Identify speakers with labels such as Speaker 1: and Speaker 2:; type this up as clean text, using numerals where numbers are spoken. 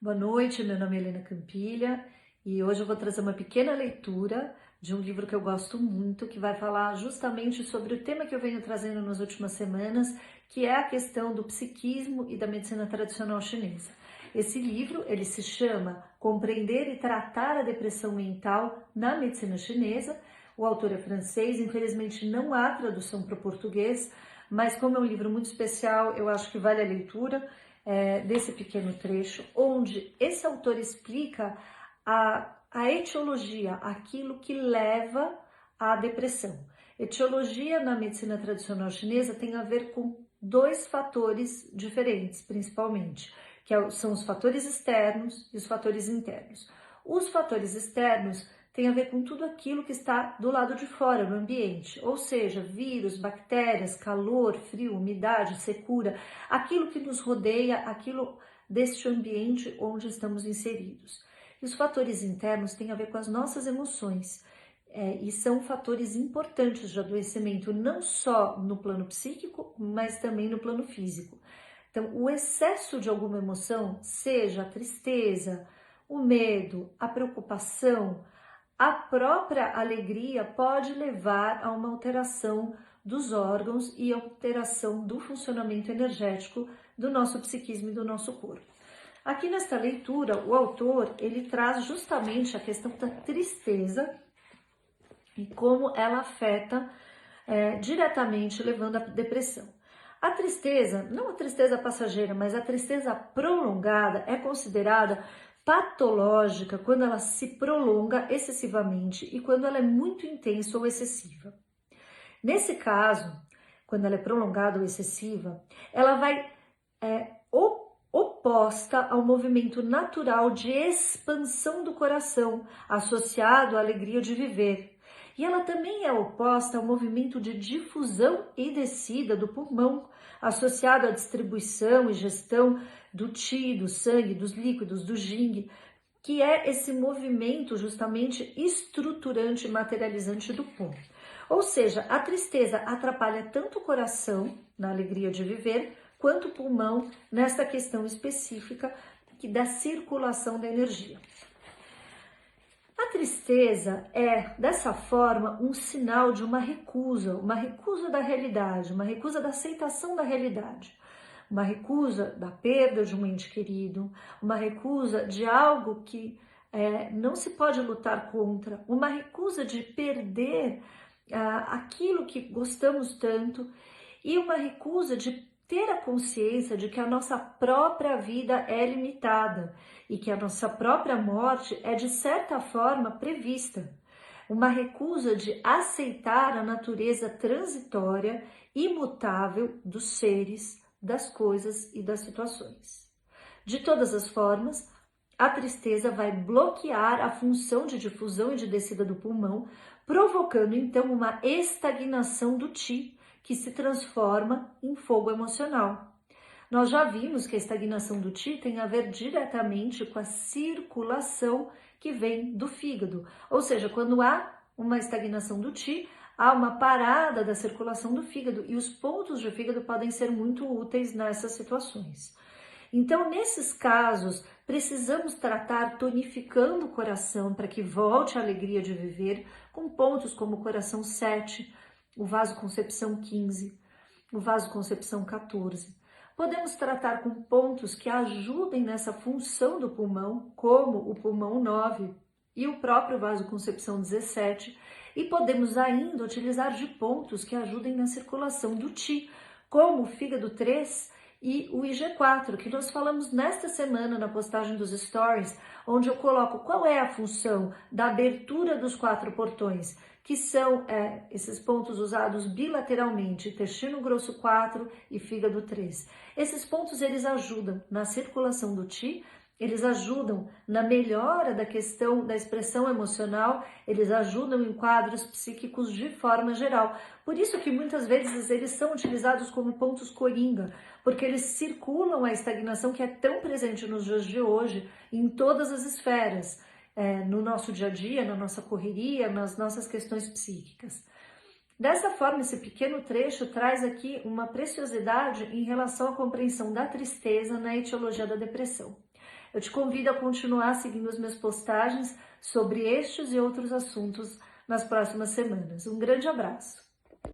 Speaker 1: Boa noite, meu nome é Helena Campilha e hoje eu vou trazer uma pequena leitura de um livro que eu gosto muito, que vai falar justamente sobre o tema que eu venho trazendo nas últimas semanas, que é a questão do psiquismo e da medicina tradicional chinesa. Esse livro, ele se chama Compreender e Tratar a Depressão Mental na Medicina Chinesa. O autor é francês, infelizmente não há tradução para o português, mas como é um livro muito especial, eu acho que vale a leitura. Desse pequeno trecho, onde esse autor explica a etiologia, aquilo que leva à depressão. Etiologia na medicina tradicional chinesa tem a ver com dois fatores diferentes, principalmente, são os fatores externos e os fatores internos. Os fatores externos tem a ver com tudo aquilo que está do lado de fora, no ambiente, ou seja, vírus, bactérias, calor, frio, umidade, secura, aquilo que nos rodeia, aquilo deste ambiente onde estamos inseridos. E os fatores internos têm a ver com as nossas emoções, e são fatores importantes de adoecimento, não só no plano psíquico, mas também no plano físico. Então, o excesso de alguma emoção, seja a tristeza, o medo, a preocupação, a própria alegria pode levar a uma alteração dos órgãos e alteração do funcionamento energético do nosso psiquismo e do nosso corpo. Aqui nesta leitura, o autor ele traz justamente a questão da tristeza e como ela afeta diretamente, levando à depressão. A tristeza, não a tristeza passageira, mas a tristeza prolongada é considerada patológica quando ela se prolonga excessivamente e quando ela é muito intensa ou excessiva. Nesse caso, quando ela é prolongada ou excessiva, ela vai oposta ao movimento natural de expansão do coração, associado à alegria de viver. E ela também é oposta ao movimento de difusão e descida do pulmão, associado à distribuição e gestão do qi, do sangue, dos líquidos, do jing, que é esse movimento justamente estruturante e materializante do pulmão. Ou seja, a tristeza atrapalha tanto o coração, na alegria de viver, quanto o pulmão, nessa questão específica da circulação da energia. A tristeza é, dessa forma, um sinal de uma recusa da realidade, uma recusa da aceitação da realidade, uma recusa da perda de um ente querido, uma recusa de algo que não se pode lutar contra, uma recusa de perder aquilo que gostamos tanto e uma recusa de ter a consciência de que a nossa própria vida é limitada e que a nossa própria morte é de certa forma prevista. Uma recusa de aceitar a natureza transitória, imutável dos seres, das coisas e das situações. De todas as formas, a tristeza vai bloquear a função de difusão e de descida do pulmão, provocando então uma estagnação do qi, que se transforma em fogo emocional. Nós já vimos que a estagnação do qi tem a ver diretamente com a circulação que vem do fígado. Ou seja, quando há uma estagnação do qi, há uma parada da circulação do fígado e os pontos de fígado podem ser muito úteis nessas situações. Então, nesses casos, precisamos tratar tonificando o coração para que volte a alegria de viver, com pontos como o coração 7, o vasoconcepção 15, o vasoconcepção 14. Podemos tratar com pontos que ajudem nessa função do pulmão, como o pulmão 9 e o próprio vasoconcepção 17, e podemos ainda utilizar de pontos que ajudem na circulação do qi, como o fígado 3 e o IG4, que nós falamos nesta semana na postagem dos stories, onde eu coloco qual é a função da abertura dos 4 portões, que são esses pontos usados bilateralmente, intestino grosso 4 e fígado 3. Esses pontos eles ajudam na circulação do qi, eles ajudam na melhora da questão da expressão emocional, eles ajudam em quadros psíquicos de forma geral. Por isso que muitas vezes eles são utilizados como pontos coringa, porque eles circulam a estagnação que é tão presente nos dias de hoje em todas as esferas, no nosso dia a dia, na nossa correria, nas nossas questões psíquicas. Dessa forma, esse pequeno trecho traz aqui uma preciosidade em relação à compreensão da tristeza na etiologia da depressão. Eu te convido a continuar seguindo as minhas postagens sobre estes e outros assuntos nas próximas semanas. Um grande abraço!